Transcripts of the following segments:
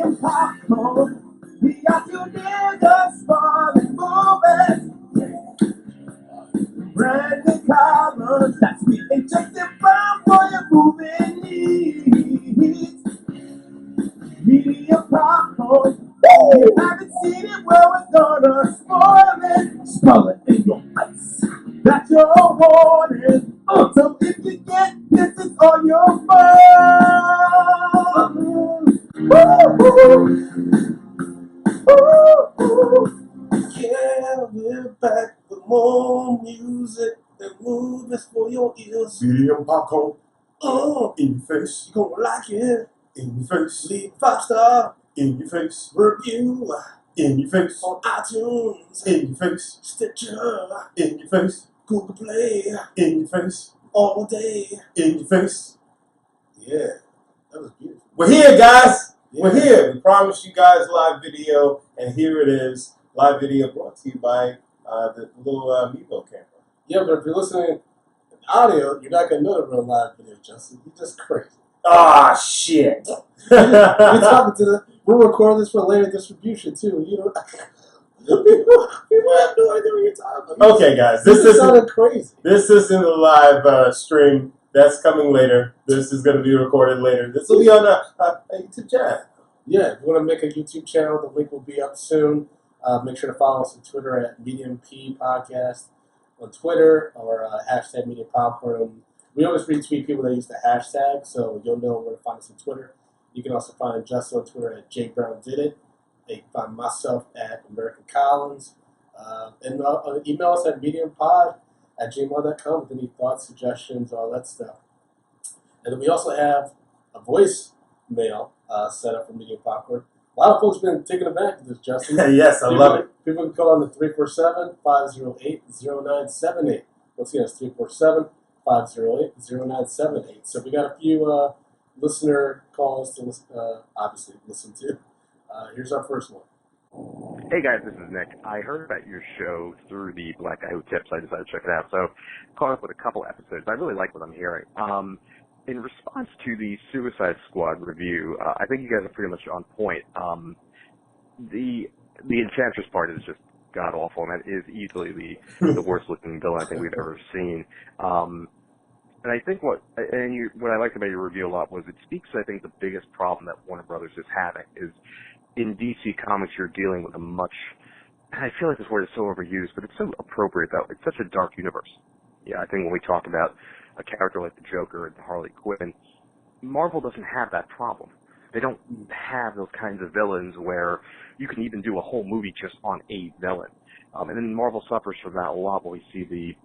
medium popcorn. We got to niggas for the moment. Brandon Collins, that's me. Ain't just a bomb for your moving needs. Medium popcorn. You haven't seen it, well, we're gonna spoil it. Spoil it in your face. That's your warning. So if you get this, it's on your phone. Yeah, we're back with more music and movies for your ears. Medium popcorn in your face. You gonna like it. In your face. Leave a 5-star In your face. review In your face. on iTunes, In your face. Stitcher, In your face. Google Play, In your face. all day. In your face. Yeah, that was beautiful. We're here, guys. Yeah. We're here. We promised you guys live video, and here it is. Live video brought to you by the little Mevo camera. Yeah, but if you're listening to audio, you're not gonna know the real live video, Justin. You're just crazy. Ah, shit. We're talking to we're recording this for later distribution too. You know, people have no idea what you're talking about. Okay, guys. This This sounded crazy. This isn't a live stream. That's coming later. This is going to be recorded later. This will be on a YouTube channel. Yeah, if you want to make a YouTube channel, the link will be up soon. Make sure to follow us on Twitter at MediumP Podcast on Twitter or hashtag MediumPopcorn. We always retweet people that use the hashtag, so you'll know where to find us on Twitter. You can also find Justin on Twitter at JBrownDidIt. You can find myself at American Collins. And email us at MediumPod@gmail.com with any thoughts, suggestions, all that stuff. And then we also have a voicemail set up for Medium Popcorn. A lot of folks have been taking advantage of this, Justin. Yes, I love it. People can call on the 347-508-0978. Once again, it's 347-508-0978. So we got a few listener calls to obviously listen to. Here's our first one. Hey guys, this is Nick. I heard about your show through the Black Guy Who Tips. I decided to check it out. So, caught up with a couple episodes. I really like what I'm hearing. In response to the Suicide Squad review, I think you guys are pretty much on point. The Enchantress part is just god awful, and that is easily the worst looking villain I think we've ever seen. And I think what I liked about your review a lot was it speaks to, I think, the biggest problem that Warner Brothers is having is in DC Comics you're dealing with a much, I feel like this word is so overused, but it's so appropriate though. It's such a dark universe. Yeah, I think when we talk about a character like the Joker and Harley Quinn, Marvel doesn't have that problem. They don't have those kinds of villains where you can even do a whole movie just on a villain. And then Marvel suffers from that a lot when we see the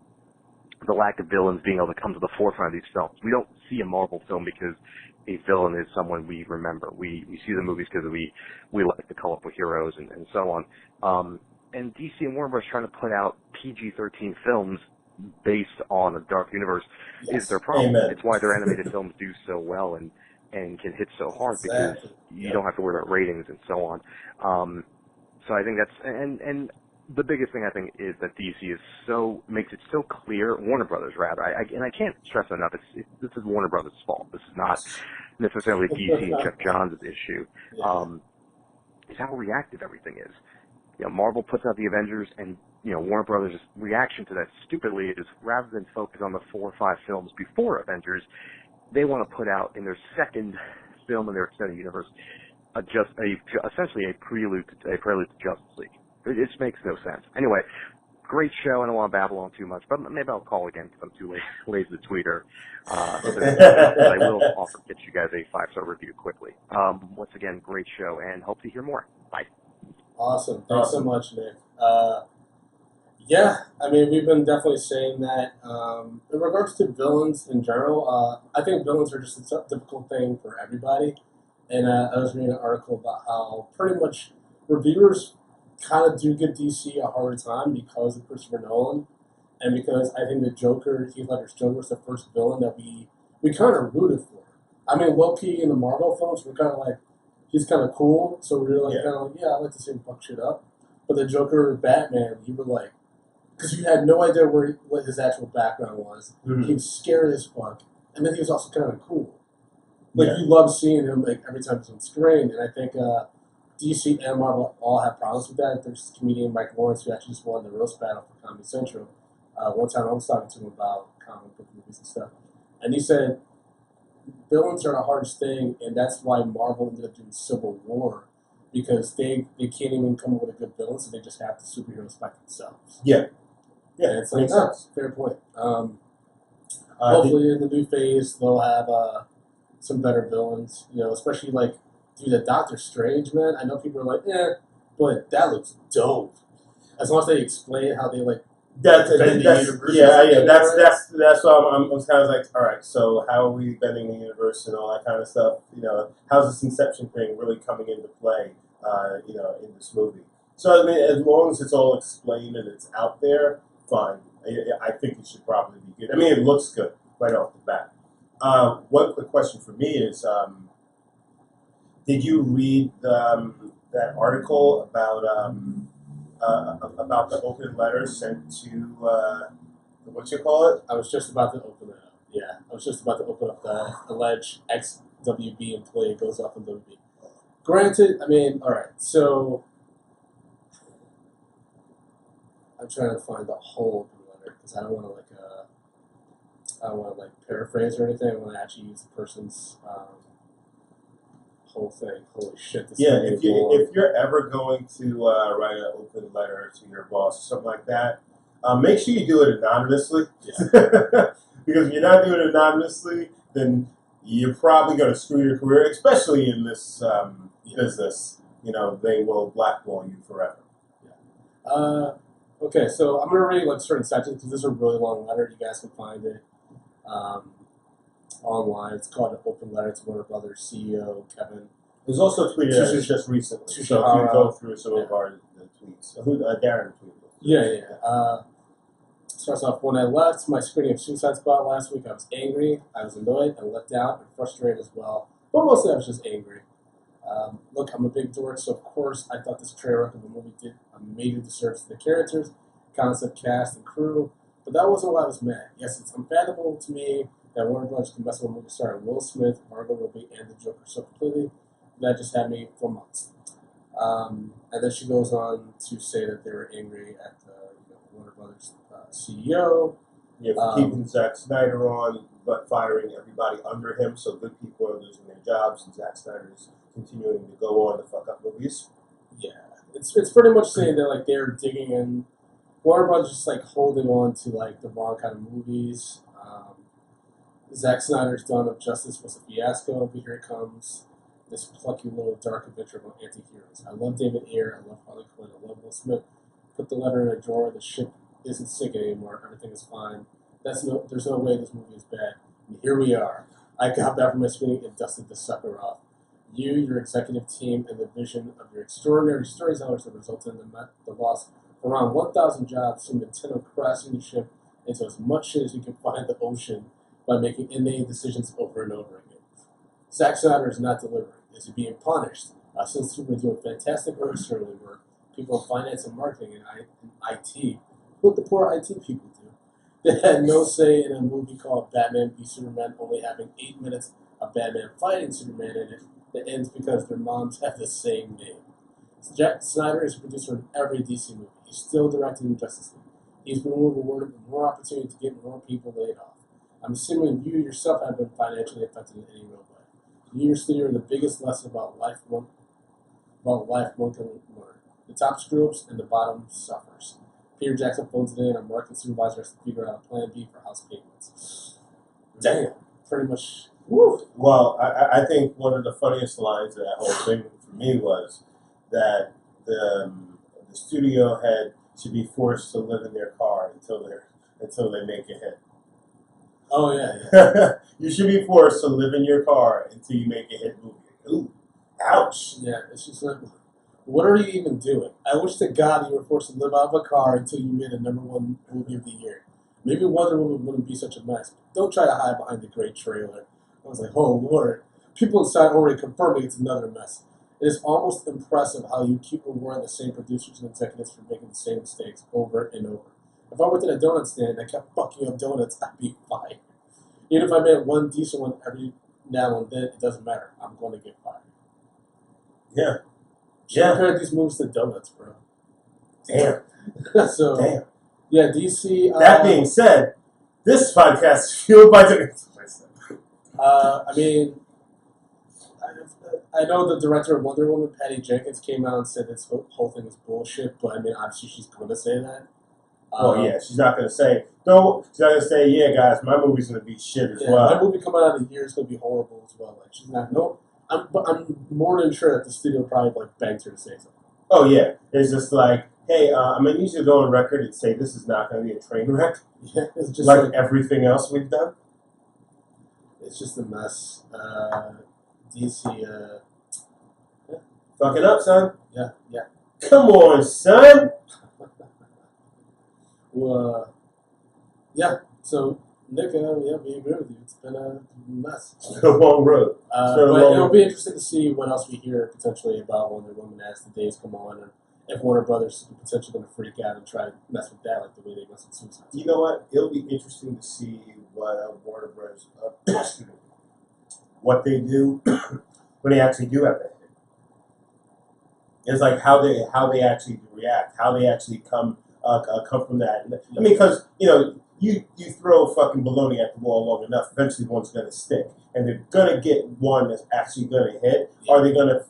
lack of villains being able to come to the forefront of these films. We don't see a Marvel film because a villain is someone we remember. We see the movies because we like the colorful heroes and so on. And DC and Warner Bros. Trying to put out PG-13 films based on a dark universe is their problem. Amen. It's why their animated films do so well and can hit so hard because you don't have to worry about ratings and so on. So I think that's and the biggest thing I think is that DC makes it so clear, Warner Brothers rather, and I can't stress enough, this is Warner Brothers' fault. This is not necessarily DC and Jeff Johns' issue. Is how reactive everything is. You know, Marvel puts out the Avengers, and Warner Brothers' reaction to that stupidly is rather than focus on the 4 or 5 films before Avengers, they want to put out in their second film in their extended universe essentially a prelude to Justice League. It just makes no sense. Anyway, great show. I don't want to babble on too much, but maybe I'll call again because I'm too lazy to tweet or I will offer to get you guys a 5-star review quickly. Once again, great show, and hope to hear more. Bye. Awesome. Thanks so much, Nick. Yeah, I mean, we've been definitely saying that. In regards to villains in general, I think villains are just a difficult thing for everybody. And I was reading an article about how pretty much reviewers kind of do give DC a harder time because of Christopher Nolan, and because I think the Joker, Heath Ledger's Joker, was the first villain that we kind of rooted for. I mean, Loki in the Marvel films, we're kind of like, he's kind of cool, so we were like, kind of like, yeah, I like to see him fuck shit up. But the Joker, Batman, you were like, because you had no idea what his actual background was. Mm-hmm. He was scary as fuck, and then he was also kind of cool. Like you love seeing him like every time he's on screen, and I think DC and Marvel all have problems with that. There's comedian Mike Lawrence who actually just won the roast battle for Comedy Central. One time I was talking to him about comic book movies and stuff, and he said villains are the hardest thing, and that's why Marvel ended up doing Civil War because they can't even come up with a good villain, so they just have the superheroes fight themselves. Yeah, And it's like, makes sense. fair point. Hopefully, in the new phase, they'll have some better villains. You know, especially like, dude, the Doctor Strange, man. I know people are like, but that looks dope. As long as they explain how they like. That's bend the universe. yeah. That's why I'm kind of like, all right. So how are we bending the universe and all that kind of stuff? You know, how's this Inception thing really coming into play? You know, in this movie. So I mean, as long as it's all explained and it's out there, fine. I think it should probably be good. I mean, it looks good right off the bat. One quick question for me is, did you read that article about the open letter sent to what you call it? I was just about to open it up. Yeah, I was just about to open up the alleged ex-WB employee goes off on WB. Granted, I mean, all right. So I'm trying to find the whole open letter because I don't want to paraphrase or anything. I want to actually use the person's whole thing. Holy shit! This Yeah, is if you're ever going to write an open letter to your boss or something like that, make sure you do it anonymously. Yeah. Because if you're not doing it anonymously, then you're probably going to screw your career, especially in this business. You know, they will blackball you forever. Yeah. Okay, so I'm gonna read like certain sections because this is a really long letter. You guys can find it online. It's called an open letter to Warner Brothers CEO Kevin. There's also tweeted just recently. So if you go through some of our tweets, Darren tweeted. Yeah. Starts off, when I left my screening of Suicide Squad last week, I was angry, I was annoyed, and let down, and frustrated as well. But mostly I was just angry. Look, I'm a big dork, so of course I thought this trailer of the movie did a major disservice to the characters, concept, cast, and crew, but that wasn't why I was mad. Yes, it's unfathomable to me that Warner Bros. Can mess with a movie starring Will Smith, Margot Robbie, and the Joker so completely. That just had me for months. And then she goes on to say that they were angry at the Warner Brothers CEO. Yeah, for keeping Zack Snyder on, but firing everybody under him, so good people are losing their jobs, and Zack Snyder is continuing to go on to fuck up movies. Yeah, it's pretty much saying that like they're digging in. Warner Brothers just like holding on to like the wrong kind of movies. Zack Snyder's Dawn of Justice was a fiasco, but here it comes. This plucky little dark adventure about anti-heroes. I love David Ayer, I love Harley Quinn, I love Will Smith. Put the letter in a drawer, the ship isn't sick anymore, everything is fine. There's no way this movie is bad. And here we are. I got back from my screening and dusted the sucker off. You, your executive team, and the vision of your extraordinary storytellers have resulted in the loss of around 1,000 jobs, some intent on crashing the ship into as much shit as you can find in the ocean by making inane decisions over and over again. Zack Snyder is not delivering. Is he being punished? Since we're doing fantastic externally work, people in finance and marketing and IT, what the poor IT people do. They had no say in a movie called Batman v Superman, only having 8 minutes of Batman fighting Superman in it that ends because their moms have the same name. Zack Snyder is a producer in every DC movie. He's still directing Justice League. He's been rewarded with more opportunity to get more people laid off. I'm assuming you yourself have been financially affected in any real way. You, your studio, are the biggest lesson about life one can learn. The top screw-ups and the bottom suffers. Peter Jackson phones it in, our marketing supervisor has to figure out a plan B for house payments. Damn, pretty much. Woo. Well, I think one of the funniest lines of that whole thing for me was that the studio head should be forced to live in their car until they make a hit. Oh yeah. You should be forced to live in your car until you make a hit movie. Ooh, ouch. Yeah, it's just like, what are you even doing? I wish to God you were forced to live out of a car until you made a #1 movie of the year. Maybe Wonder Woman wouldn't be such a mess. Don't try to hide behind the great trailer. I was like, oh Lord. People inside already confirming it's another mess. It is almost impressive how you keep rewarding the same producers and executives for making the same mistakes over and over. If I worked at a donut stand and I kept fucking up donuts, I'd be fine. Even if I made one decent one every now and then, it doesn't matter. I'm going to get fired. Yeah. She compared these movies to donuts, bro. Damn. So, Damn. yeah, DC. That being said, this podcast is fueled by donuts. I mean, I know the director of Wonder Woman, Patty Jenkins, came out and said this whole thing is bullshit, but I mean, obviously she's going to say that. Oh, yeah, she's not going to say, no, she's not going to say, yeah, guys, my movie's going to be shit as well. My movie coming out in a year is going to be horrible as well. Like, she's not, no, but I'm more than sure that the studio probably, like, begged her to say something. Oh, yeah. It's just like, hey, I'm going to need you to go on record and say this is not going to be a train wreck. Yeah, it's just like everything else we've done. It's just a mess. DC, fucking up, son. Yeah. Come on, son. Well, yeah. So, Nick, we agree with you. It's been a mess. It's been a long road. But it'll be interesting to see what else we hear potentially about Wonder Woman as the days come on, and if Warner Brothers is potentially going to freak out and try to mess with that like the way they mess with Suicide. You know what? It'll be interesting to see what Warner Brothers, what they do when they actually do have that hit. It's like how they actually react, how they actually come from that. I mean, because you throw fucking baloney at the wall long enough, eventually one's gonna stick, and they're gonna get one that's actually gonna hit. Yeah. Are they gonna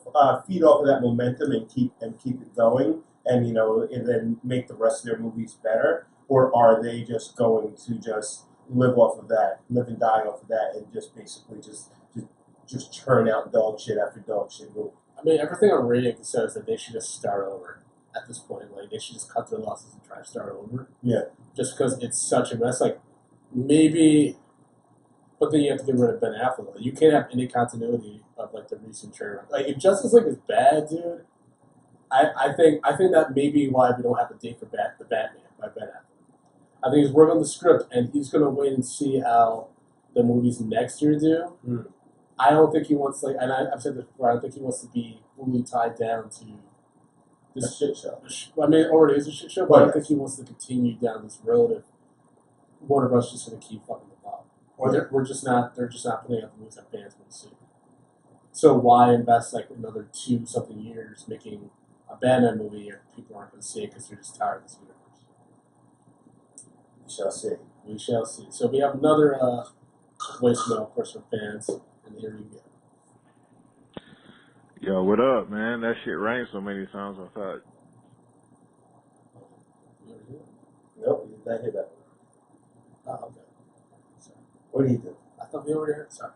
feed off of that momentum and keep it going, and and then make the rest of their movies better, or are they just going to just live and die off of that, and just basically just churn out dog shit after dog shit movie? I mean, everything on radio says that they should just start over at this point. Like, they should just cut their losses and try to start over. Yeah. Just because it's such a mess. Like, maybe, but then you have to get rid of Ben Affleck. Like, you can't have any continuity of, like, the recent trailer. Like, if Justice League is bad, dude, I think that may be why we don't have a date for the Batman by Ben Affleck. I think he's working on the script, and he's going to wait and see how the movies next year do. Mm. I don't think he wants, like, and I've said this before, I don't think he wants to be fully tied down to this shit show. I mean, it already is a shit show, but I don't think he wants to continue down this road if Warner Bros. Just going to keep fucking the ball. Or they're just not putting out the movies that fans want to see. So why invest, like, another 2-something years making a Batman movie if people aren't going to see it because they're just tired of this universe? We shall see. We shall see. So we have another voicemail, of course, from fans. And here we go. Yo, what up, man? That shit rang so many times I thought. Nope, we did not hear that. Oh, okay. Sorry. What do you do? I thought we already heard. Sorry.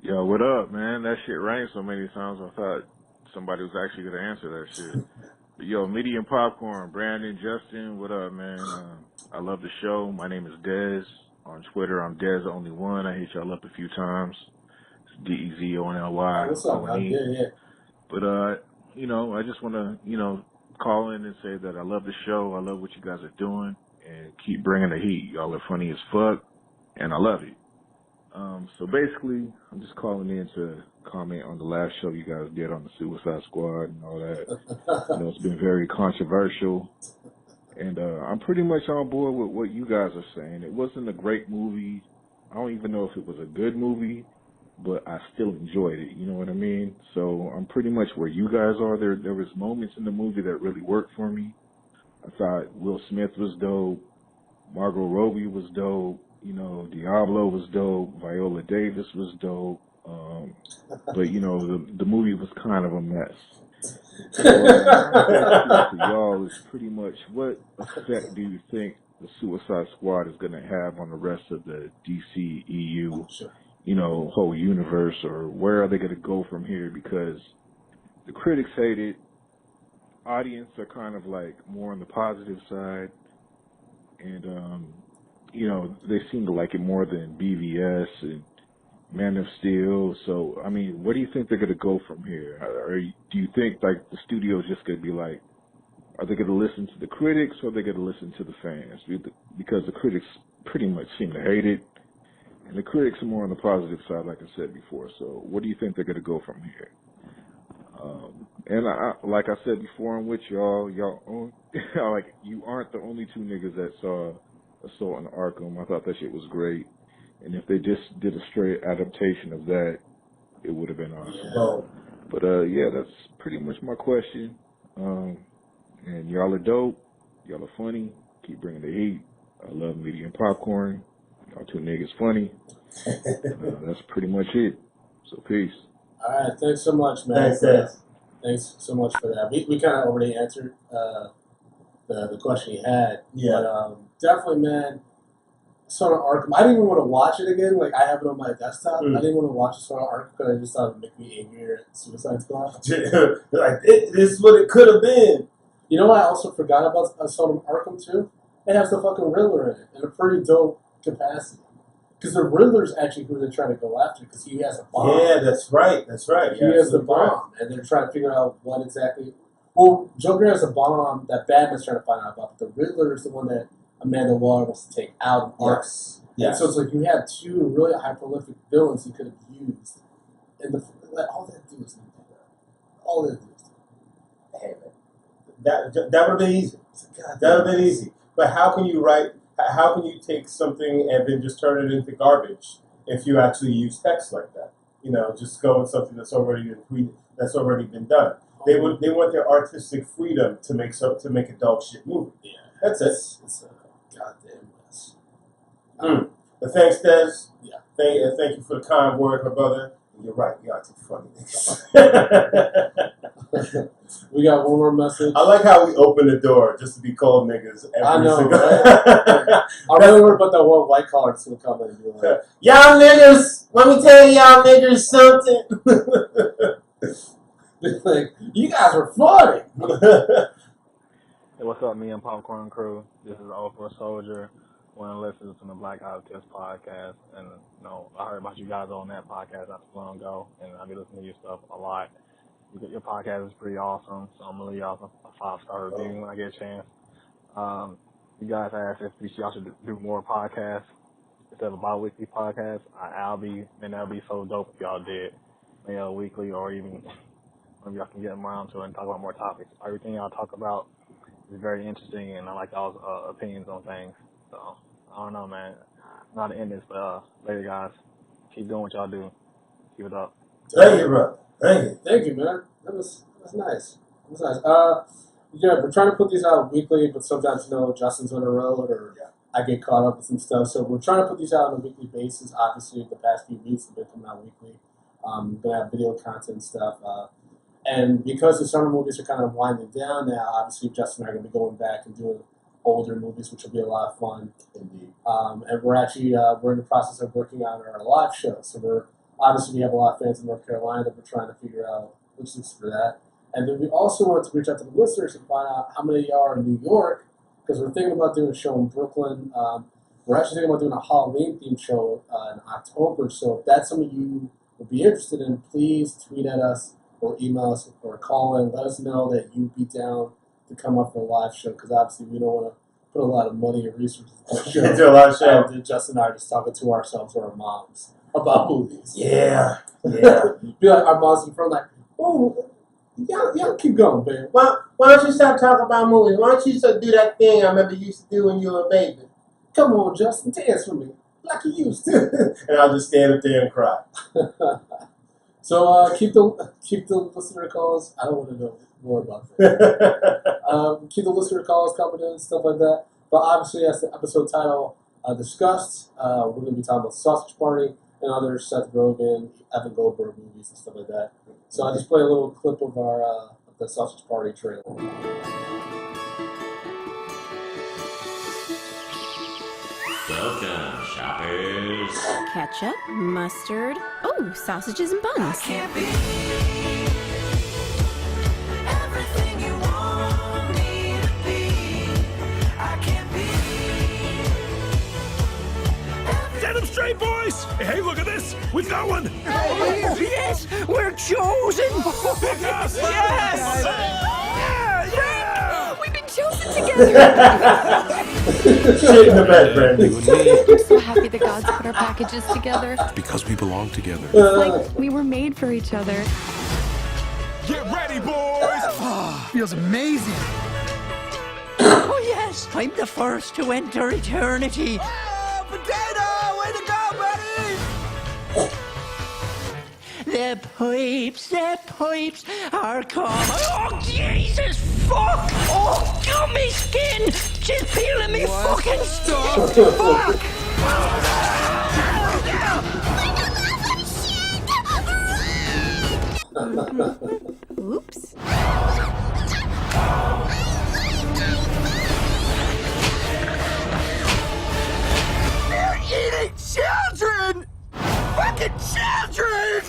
Yo, what up, man? That shit rang so many times I thought somebody was actually going to answer that shit. But yo, Medium Popcorn, Brandon, Justin, what up, man? I love the show. My name is Dez. On Twitter, I'm Dez01. I hit y'all up a few times. It's DEZONLY. What's up, man? Yeah. But, I just want to, call in and say that I love the show. I love what you guys are doing. And keep bringing the heat. Y'all are funny as fuck. And I love it. So basically, I'm just calling in to comment on the last show you guys did on the Suicide Squad and all that. It's been very controversial. And I'm pretty much on board with what you guys are saying. It wasn't a great movie. I don't even know if it was a good movie, but I still enjoyed it. You know what I mean? So I'm pretty much where you guys are. There was moments in the movie that really worked for me. I thought Will Smith was dope. Margot Robbie was dope. Diablo was dope. Viola Davis was dope. But, the movie was kind of a mess. So, my question to y'all is pretty much what effect do you think the Suicide Squad is going to have on the rest of the DCEU, whole universe, or where are they going to go from here? Because the critics hate it, audience are kind of like more on the positive side, and they seem to like it more than BVS and Man of Steel. So, I mean, where do you think they're going to go from here? Do you think, like, the studio's just going to be like, are they going to listen to the critics or are they going to listen to the fans? Because the critics pretty much seem to hate it, and the critics are more on the positive side, like I said before. So, what do you think they're going to go from here? And like I said before, I'm with y'all. Like, you aren't the only two niggas that saw Assault on Arkham. I thought that shit was great. And if they just did a straight adaptation of that, it would have been awesome. Well, But yeah, that's pretty much my question. And y'all are dope. Y'all are funny. Keep bringing the heat. I love Medium Popcorn. Y'all two niggas funny. That's pretty much it. So peace. All right, thanks so much, man. Thanks, Des. Thanks so much for that. We kind of already answered the question he had. Yeah. But definitely, man. Son of Arkham. I didn't even want to watch it again. Like, I have it on my desktop. I didn't want to watch Son of Arkham because I just thought it would make me angrier at Suicide Squad. Like, this is what it could have been. You know what I also forgot about Son of Arkham, too? It has the fucking Riddler in it in a pretty dope capacity. Because the Riddler's actually who they're trying to go after because he has a bomb. Yeah, that's right. That's right. He has the bomb, and they're trying to figure out what exactly. Well, Joker has a bomb that Batman's trying to find out about, but the Riddler is the one that Amanda Waller wants to take out of Arkham. Yes. And Yes. so it's like you have two really high prolific villains you could have used, and all they have to do is all they have to do is Hey, man. That would have been easy. That would have been easy. But how can you take something and then just turn it into garbage if you actually use text like that? You know, just go with something that's already been done. They want their artistic freedom to make a dog shit movie. Yeah, That's it. It's a goddamn mess. But thanks, Des. Yeah. Thank you for the kind word, my brother. You're right. You are too funny. We got one more message. I like how we open the door just to be called niggas. I know, single. right? I really worried about that one white collar that's gonna come in and be like, y'all niggas, let me tell y'all niggas something. like, you guys were funny. Hey, what's up, me and Popcorn Crew? This is Oprah Soldier, one of the listeners from the Black Out Tips podcast. And, I heard about you guys on that podcast not too long ago, and I've been listening to your stuff a lot. Your podcast is pretty awesome, so I'm going to leave y'all a 5-star review when I get a chance. You guys asked if y'all should do more podcasts instead of a bi-weekly podcast. That'll be so dope if y'all did. Maybe a weekly or even maybe y'all can get them around to it and talk about more topics. Everything y'all talk about is very interesting, and I like y'all's opinions on things. So, I don't know, man. I'm not to end this, but later, guys. Keep doing what y'all do. Keep it up. Thank you, bro. Thank you, man. That's nice. That's nice. Yeah, we're trying to put these out weekly, but sometimes, Justin's on the road or I get caught up with some stuff. So we're trying to put these out on a weekly basis. Obviously, the past few weeks have been coming out weekly. Going to have video content and stuff. And because the summer movies are kind of winding down now, obviously Justin and I are going to be going back and doing older movies, which will be a lot of fun. Indeed. And we're actually we're in the process of working on our live show. So we have a lot of fans in North Carolina that we're trying to figure out logistics for that. And then we also want to reach out to the listeners and find out how many of y'all are in New York, because we're thinking about doing a show in Brooklyn. We're actually thinking about doing a Halloween-themed show in October. So if that's something you would be interested in, please tweet at us or email us or call in. Let us know that you'd be down to come up for a live show, because obviously we don't want to put a lot of money and resources into the show. Do a lot of show. And Justin and I are just talking to ourselves or our moms about movies. Yeah. Be like our moms in front, like, oh, y'all keep going, babe. Why don't you stop talking about movies? Why don't you do that thing I remember you used to do when you were a baby? Come on, Justin, dance for me like you used to. And I'll just stand up there and cry. So keep the listener calls. I don't want to know more about that. Keep the listener calls coming in and stuff like that. But obviously, as the episode title discussed, we're going to be talking about Sausage Party and other Seth Rogen, Evan Goldberg movies and stuff like that. So I just play a little clip of our the Sausage Party trailer. Welcome, shoppers. Ketchup, mustard, sausages and buns. I can't be everything you want me to be. I can't be. Set them straight, boys! Hey, look at this! We've got one! Yes! We're chosen! Yes! Yeah! We've been chosen together. Shit in the bed, Brandy. I'm so happy the gods put our packages together. Because we belong together. It's like we were made for each other. Get ready, boys! Feels amazing. Oh yes, I'm the first to enter eternity. Oh, potato! Way to go, The pipes are coming. Oh, Jesus, fuck! Oh, gummy skin! She's peeling me fucking skin! Fuck! Oops. They're eating children! Fucking children!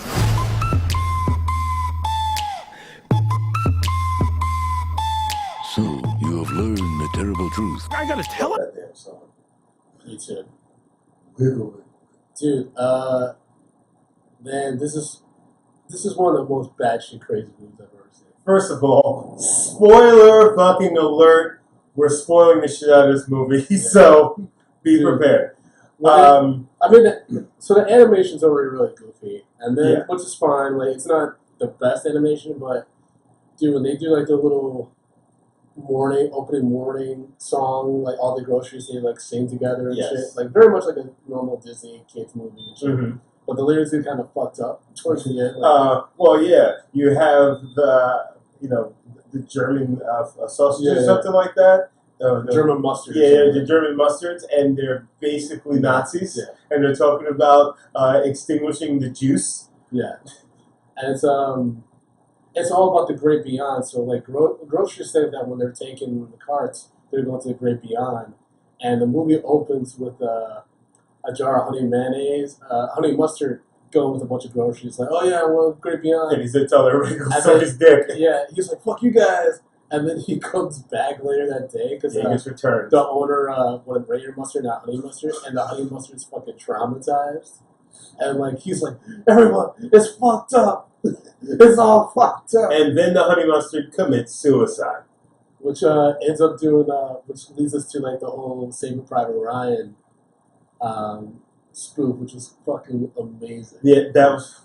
So, you have learned the terrible truth. I gotta tell That damn song. Me too. Wiggle it. Dude, man, this is one of the most batshit crazy movies I've ever seen. First of all, spoiler fucking alert. We're spoiling the shit out of this movie, so be prepared. So the animation's already really goofy, and then which is fine. Like, it's not the best animation, but dude, when they do like the little opening morning song, like all the groceries they like sing together and shit, like very much like a normal Disney kids movie and shit. Mm-hmm. But the lyrics get kind of fucked up towards the end. Well, yeah, you have the German sausages or something like that. German mustard. Yeah, the German mustards, and they're basically Nazis, and they're talking about extinguishing the juice. Yeah, and it's all about the great beyond. So like groceries say that when they're taking the carts, they're going to the great beyond, and the movie opens with a jar of honey mayonnaise, honey mustard, going with a bunch of groceries. Like, oh yeah, I want great beyond. And he's going to tell everybody to go suck his dick. Yeah, he's like, fuck you guys. And then he comes back later that day because he gets returned. The owner wanted regular mustard, not honey mustard, and the honey mustard's fucking traumatized. And like he's like, everyone, it's fucked up. It's all fucked up. And then the honey mustard commits suicide, which ends up doing, which leads us to like the whole Saving Private Ryan spoof, which is fucking amazing. Yeah, that was.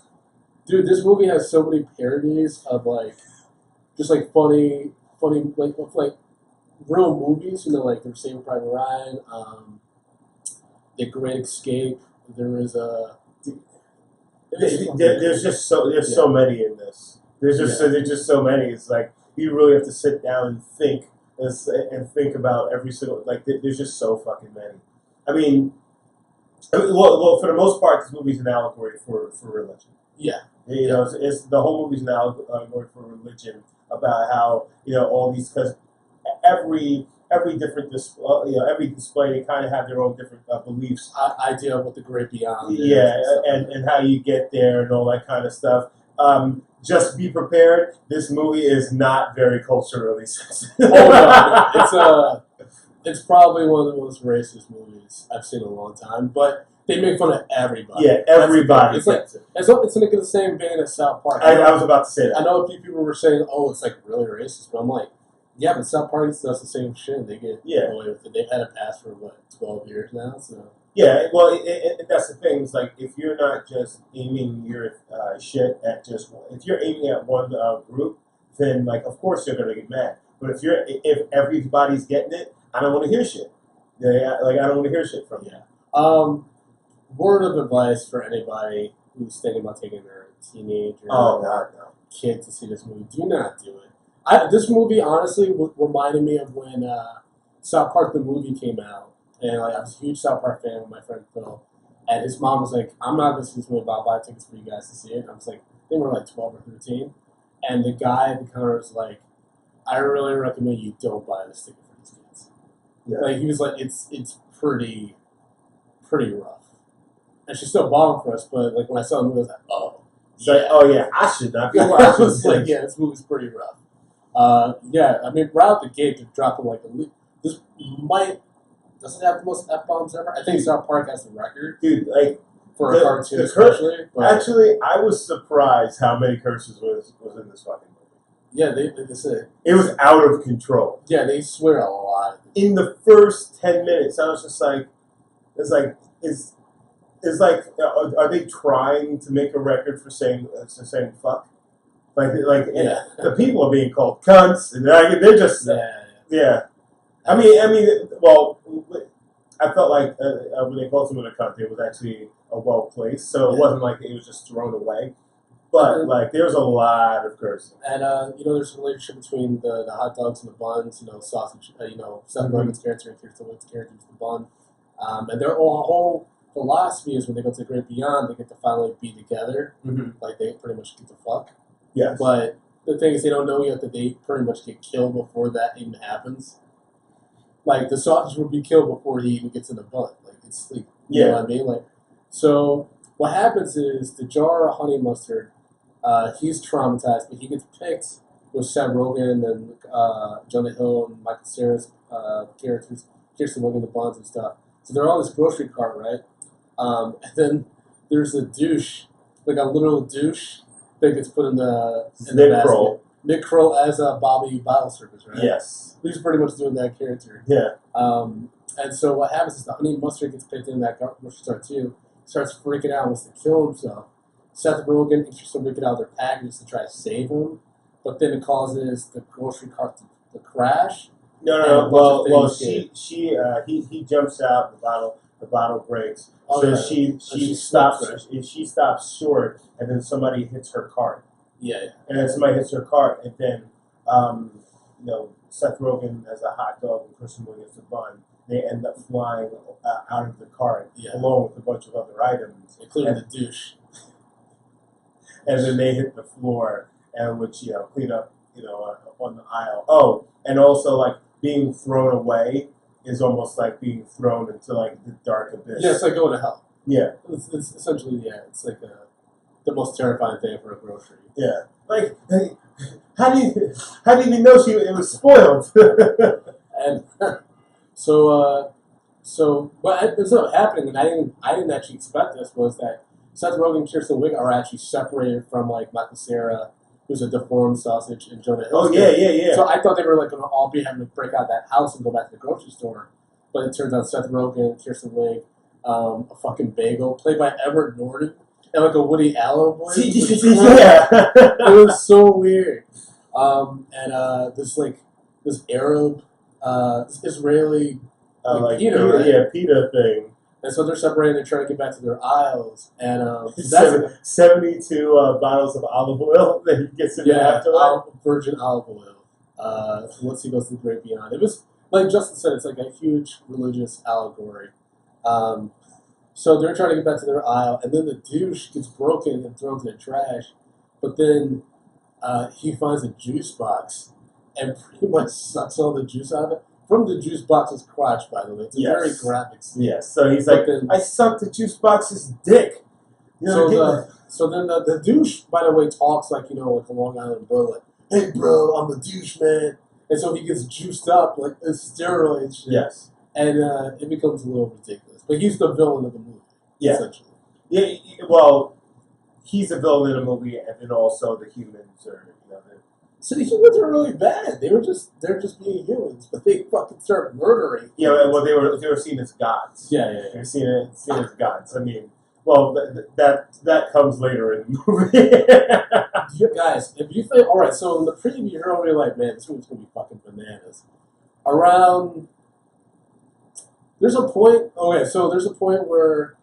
Dude, this movie has so many parodies of like, just like funny like real movies. You know, like there's Saving Private Ryan, The Great Escape. There is a. There's just so many in this. There's just so many. It's like you really have to sit down and think and think about every single There's just so fucking many. I mean, well, for the most part, this movie's an allegory for religion. Yeah, you know, it's the whole movie's an allegory for religion about how all these because every different every display they kind of have their own different beliefs. Idea of what the great beyond. Yeah, and how you get there and all that kind of stuff. Just be prepared. This movie is not very culturally sensitive. It's probably one of the most racist movies I've seen in a long time. But they make fun of everybody. Yeah, everybody. It's like it's like in the same vein as South Park. I was about to say that. I know a few people were saying, "Oh, it's like really racist," but I'm like, yeah, but South Park does the same shit. They get away with it. They've had it passed for 12 years now. So yeah, well, that's the thing. It's like if you're not just aiming your shit at if you're aiming at one group, then like of course you're gonna get mad. But if everybody's getting it, I don't want to hear shit. Yeah, like I don't want to hear shit from you. Word of advice for anybody who's thinking about taking their teenager kid to see this movie: do not do it. This movie honestly reminded me of when South Park the movie came out, and like I was a huge South Park fan with my friend Phil, and his mom was like, "I'm not going to see this movie, but I'll buy tickets for you guys to see it." And I was like, I think we were like 12 or 13, and the guy at the counter was like, "I really recommend you don't buy this ticket for these kids." Yeah. Like he was like, "It's pretty rough." And she still bought them for us, but like when I saw the movie, I was like, "Oh." So, yeah, I should not be watching I was like, yeah, this movie's pretty rough. Yeah, I mean, right out the gate, they're dropping like this doesn't have the most F-bombs ever. I think South Park has the record. Dude, like, for a cartoon especially. Actually, I was surprised how many curses was in this fucking movie. Yeah, they said. It was out of control. Yeah, they swear a lot. In the first 10 minutes, I was just like, are they trying to make a record for saying fuck? The people are being called cunts, and they're just I mean, well, I felt like when they called someone a cunt, it was actually a well placed, so it wasn't like it was just thrown away. But like, there's a lot of cursing. And there's a relationship between the hot dogs and the buns. Sausage. Seth Rogen's character and Kirsten Wiig's character is the bun. And their whole philosophy is when they go to the great beyond, they get to finally be together. Mm-hmm. Like they pretty much get to fuck. Yes. But the thing is, they don't know yet that they pretty much get killed before that even happens. Like the sausage would be killed before he even gets in the bun. Like it's like, you know what I mean? Like, so what happens is the jar of honey mustard. He's traumatized, but he gets picked with Seth Rogen and Jonah Hill and Michael Cera's characters, Kirsten Wiig and the buns and stuff. So they're on this grocery cart, right? And then there's a douche, like a literal douche, that gets put in the basket. Nick Kroll as Bobby Bottle Service, right? Yes. He's pretty much doing that character. Yeah. And so what happens is the honey mustard gets picked in that grocery store too, starts freaking out, wants to kill himself. Seth Rogen and Kirsten Wiig get out of their packages to try to save him, but then it causes the grocery cart to crash. No. Well, he jumps out. The bottle breaks. She stops. Right? She stops short, and then somebody hits her cart. Yeah. And then somebody hits her cart, and then Seth Rogen as a hot dog and Kirsten Wiig as a bun. They end up flying out of the cart along with a bunch of other items, including the douche. And then they hit the floor, and which clean up on the aisle. Oh, and also like being thrown away is almost like being thrown into like the dark abyss. Yeah, it's like going to hell. Yeah, it's essentially it's like the most terrifying thing for a grocery. Yeah, like how do you know it was spoiled? And so what ends up happening, and I didn't actually expect this, was that Seth Rogen and Kirsten Wiig are actually separated from like Michael Cera, who's a deformed sausage, and Jonah Hill. Oh yeah. So I thought they were like going to all be having to break out of that house and go back to the grocery store, but it turns out Seth Rogen, Kirsten Wiig, a fucking bagel played by Edward Norton, and like a Woody Allen voice. Yeah, it was so weird. And this Arab, this Israeli pita, right? Yeah, pita thing. And so they're separating. They're trying to get back to their aisles, and 72 bottles of olive oil that he gets in afterwards. Virgin olive oil. Once he goes to the great beyond, it was like Justin said. It's like a huge religious allegory. So they're trying to get back to their aisle, and then the douche gets broken and thrown to the trash. But then he finds a juice box and pretty much sucks all the juice out of it. From the juice box's crotch, by the way. It's a very graphic scene. Yes, so he's like, I sucked the juice box's dick. So then the douche, by the way, talks like a Long Island bro, like, hey bro, I'm the douche, man. And so he gets juiced up, like a steroid shit. Yes. And it becomes a little ridiculous. But he's the villain of the movie, essentially. Yeah, well, he's a villain in the movie, and then also the humans are, So the humans are really bad. They're just being humans, but they fucking start murdering. Yeah, well, they were seen as gods. Yeah. They were seen as gods. I mean, well, that comes later in the movie. You guys, if you think, all right, so in the preview, you're already like, man, this movie's gonna be fucking bananas. There's a point where,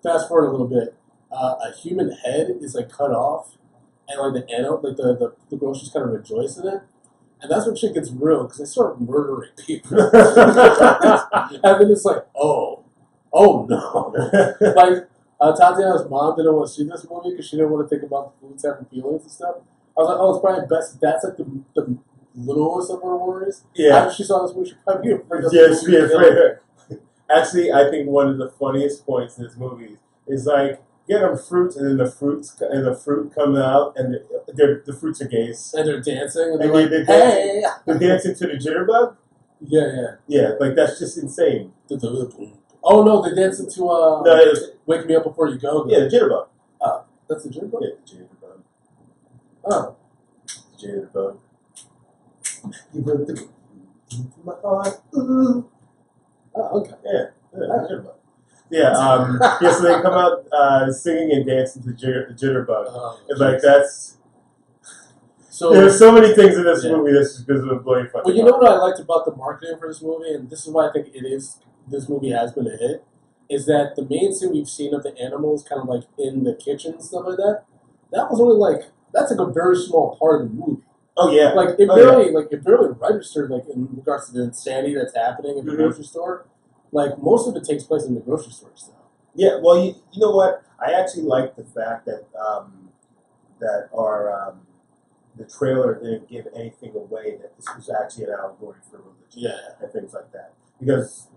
fast forward a little bit, a human head is like cut off. And like the animal, like the groceries kind of rejoice in it, and that's when shit gets real because they start murdering people, and then it's like, oh no, like Tatiana's mom didn't want to see this movie because she didn't want to think about the food's having feelings and stuff. I was like, oh, it's probably best. That's like the littlest of her worries. Yeah, after she saw this movie, she probably be afraid of Actually, I think one of the funniest points in this movie is like. Get them fruits, and then the fruit come out, and the fruits are gays, and they're dancing, and they're like, hey, they're dancing to the jitterbug. Yeah. Like that's just insane. Oh no, they're dancing to "Wake Me Up Before You Go." Yeah, the jitterbug. Oh, that's the jitterbug. Yeah, the jitterbug. Oh, the jitterbug. You broke the my heart. Ooh. Oh, okay. Yeah, the jitterbug. Yeah, so they come out singing and dancing to the jitterbug. Oh, it's like that's. So there's so many things in this movie that's just really funny. Well, you know what I liked about the marketing for this movie, and this is why I think this movie has been a hit, is that the main scene we've seen of the animals kind of like in the kitchen and stuff like that that was only like that's like a very small part of the movie. Oh yeah, Like it barely registered like in regards to the insanity that's happening in the grocery store. Like most of it takes place in the grocery store stuff. Yeah, well, you know what? I actually like the fact that the trailer didn't give anything away that this was actually an allegory for religion and things like that. Because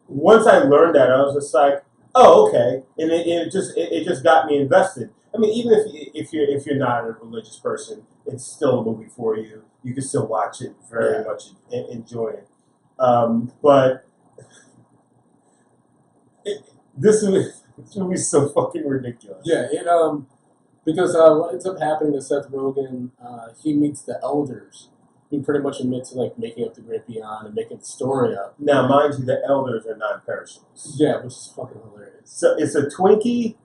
once I learned that, I was just like, oh, okay, and it just got me invested. I mean, even if you're not a religious person, it's still a movie for you. You can still watch it, very much enjoy it. But this movie's so fucking ridiculous. Yeah, because what ends up happening to Seth Rogen, he meets the elders, who pretty much admit to like making up the great beyond and making the story up. Now, mind you, the elders are non-perishables. Yeah, which is fucking hilarious. So it's a Twinkie.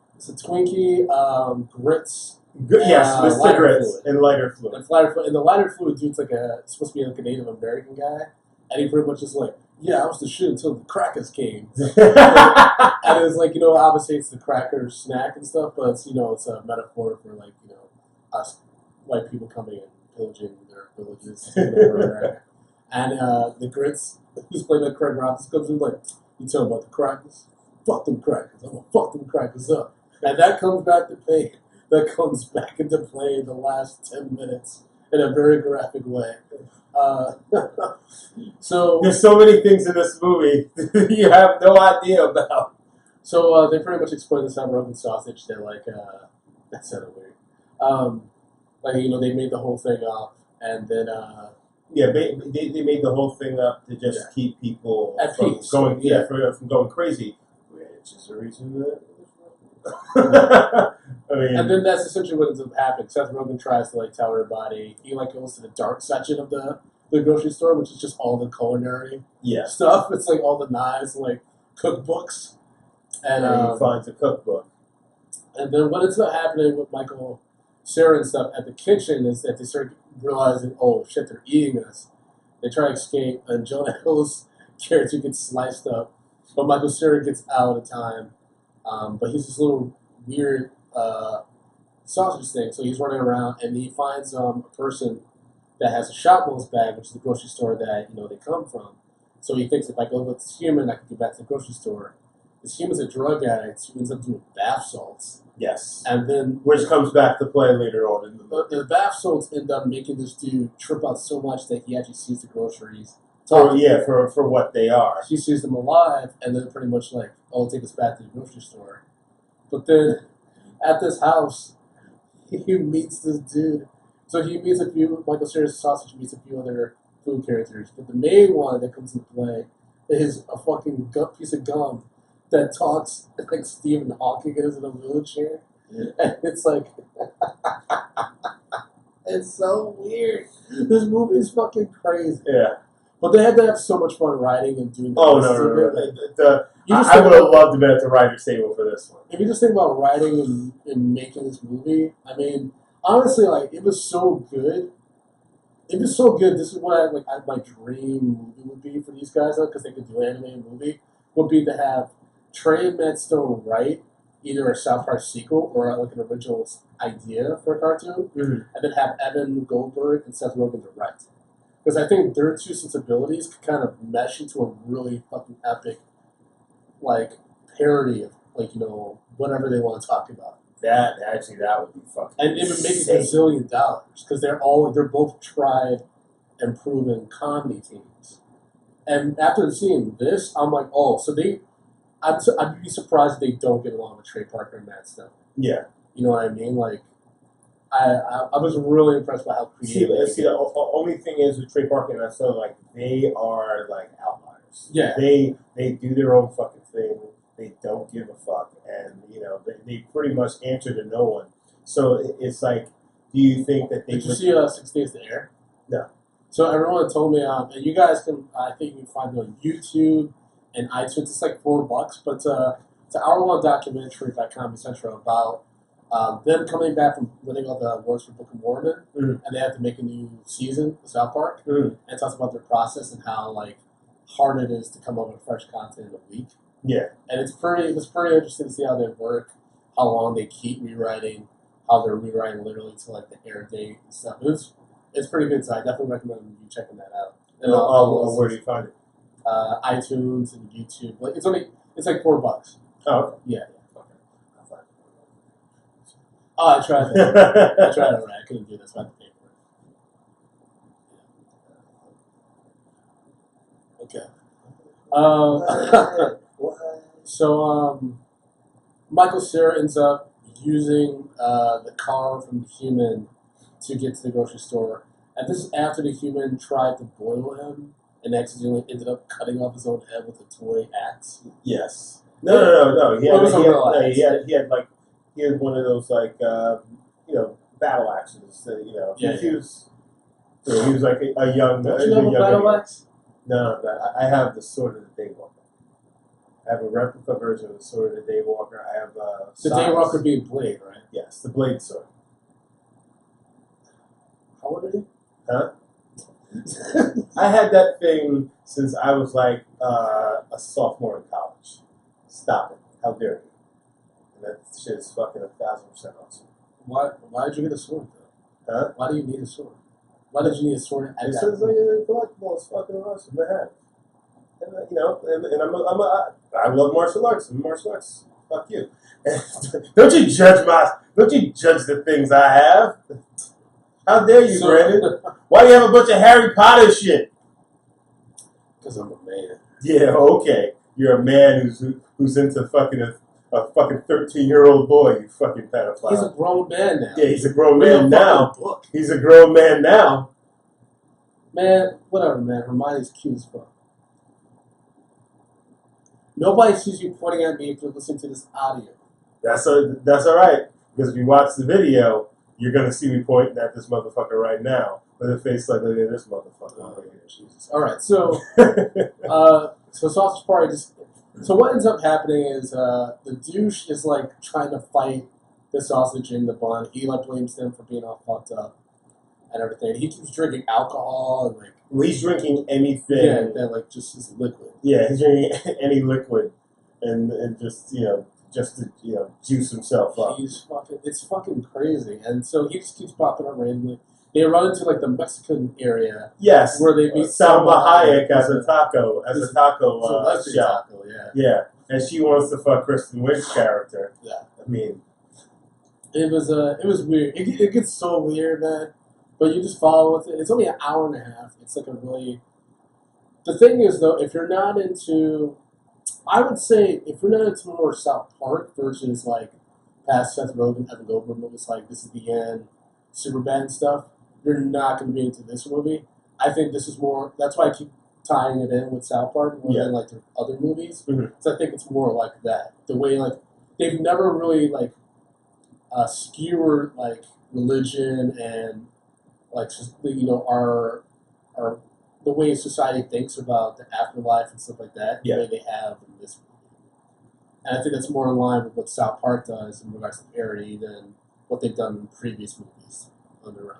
Grits. Yes, Mr. Grits and lighter fluid. And the lighter fluid dude's like supposed to be like a Native American guy, and he pretty much is like, yeah, I was the shit until the crackers came. And it's like, obviously it's the cracker snack and stuff, but it's, it's a metaphor for like, us white people coming and pillaging their villages. And the Grits, who's played by Craig Roberts, comes in like, you tell about the crackers? Fuck them crackers. I'm gonna fuck them crackers up. And that comes back to play. That comes back into play in the last 10 minutes in a very graphic way. So there's so many things in this movie you have no idea about. So they pretty much explain the Seth Rogen sausage. They're like, that sounded weird. They made the whole thing up, and then they made the whole thing up to just keep people from going crazy, which is the reason that. I mean, and then that's essentially what ends up happening. Seth Rogen tries to like tell everybody. He like goes to the dark section of the grocery store, which is just all the culinary stuff. It's like all the knives and like cookbooks. And he finds a cookbook. And then what ends up happening with Michael Cera and stuff at the kitchen is that they start realizing, oh shit, they're eating us. They try to escape, and Jonah Hill's character gets sliced up, but Michael Cera gets out of time. But he's this little weird sausage thing, so he's running around, and he finds a person that has a shopmo's bag, which is the grocery store that they come from. So he thinks if I go with this human, I can get back to the grocery store. This human's a drug addict who ends up doing bath salts. Yes, and then which comes back to play later on in the movie. The bath salts end up making this dude trip out so much that he actually sees the groceries. For what they are. He sees them alive, and then pretty much like, oh, take us back to the grocery store. But then at this house, he meets this dude. So he meets Michael Cera's sausage meets a few other food characters. But the main one that comes into play is a fucking piece of gum that talks like Stephen Hawking is in a wheelchair. And it's like, it's so weird. This movie is fucking crazy. Yeah. But they had to have so much fun writing and doing that. Oh, no. I would have loved to be at the writer's table for this one. If you just think about writing and making this movie, I mean, honestly, like, it was so good. It was so good. This is what my dream movie would be for these guys, because they could do an animated movie, would be to have Trey and Matt Stone write either a South Park sequel or like an original idea for a cartoon, and then have Evan Goldberg and Seth Rogen to write. Because I think their two sensibilities could kind of mesh into a really fucking epic, like, parody of, like, whatever they want to talk about. That would be fucking And it would make $1 gazillion, because they're both tried and proven comedy teams. And after seeing this, I'm like, oh, so I'd be surprised if they don't get along with Trey Parker and Matt Stone. Yeah. You know what I mean? Like, I was really impressed by how creative. See, the only thing is with Trey Parker and Matt Stone, like, they are like outliers. Yeah. They do their own fucking thing. They don't give a fuck, and they pretty much answer to no one. So it's like, do you think that they? Did you see 6 Days to Air? No. So everyone told me, and you guys can, I think you can find it on YouTube and iTunes. It's like $4, but it's an hour-long documentary by Comedy Central about them coming back from winning all the awards for Book of Mormon, and they have to make a new season of South Park, and it talks about their process and how like hard it is to come up with fresh content in a week. Yeah, and it was pretty interesting to see how they work, how long they keep rewriting, how they're rewriting literally to like the air date and stuff. It's pretty good. So I definitely recommend you checking that out. And where do you find it? iTunes and YouTube. Like it's like $4. Oh, okay. Yeah. Okay. I'll find it. Oh, I tried that. I tried it right. I couldn't do this. So I had to pay for it. Okay. So Michael Cera ends up using the car from the human to get to the grocery store. And this is after the human tried to boil him and accidentally ended up cutting off his own head with a toy axe. Yes. No. He had one of those battle axes. He was like a young. Don't you have a battle axe? No, but I have the Sword of the Daywalker. I have a replica version of the Sword of the Daywalker. I have the Daywalker being Blade, right? Yes, the Blade sword. How old are you? Huh? I had that thing since I was like a sophomore in college. Stop it! How dare you? And that shit is fucking 1,000% awesome. Why did you get a sword though? Huh? Why do you need a sword? Why did you need a sword? It says like a collectible. It's fucking awesome to have. And I love martial arts. I'm martial arts. Fuck you. Don't you judge the things I have. How dare you, Brandon? Why do you have a bunch of Harry Potter shit? Because I'm a man. Yeah, okay. You're a man who's into fucking a fucking 13-year-old boy, you fucking pedophile. He's a grown man now. Yeah, he's a grown man now. He's a grown man now. Man, whatever, man. Hermione's cute as fuck. Nobody sees you pointing at me if you're listening to this audio. That's all right. Because if you watch the video, you're going to see me pointing at this motherfucker right now with a face like, look at this motherfucker. Oh, Jesus. All right, so Sausage Party so what ends up happening is the douche is like trying to fight the sausage in the bun. He like blames them for being all fucked up and everything. He keeps drinking alcohol and like he's drinking anything. Yeah, that like just is liquid. Yeah, he's drinking any liquid and just to juice himself up. It's fucking crazy. And so he just keeps popping up randomly. They run into like the Mexican area. Yes, where they meet Salma Hayek as a taco shop. Taco, yeah, and she wants to fuck Kristen Wiig's character. Yeah, I mean, it was weird. It gets so weird, man. But you just follow with it. It's only an hour and a half. It's like a really. The thing is, though, if you're not into, I would say, if you're not into more South Park versus like past Seth Rogen, Evan Goldberg movies like This Is the End, Superbad and stuff, you're not going to be into this movie. I think this is more. That's why I keep tying it in with South Park more than like their other movies. Because I think it's more like that. The way like they've never really like skewered like religion and like just, our the way society thinks about the afterlife and stuff like that. The way they have in this movie, and I think that's more in line with what South Park does in regards to parody than what they've done in previous movies on their own.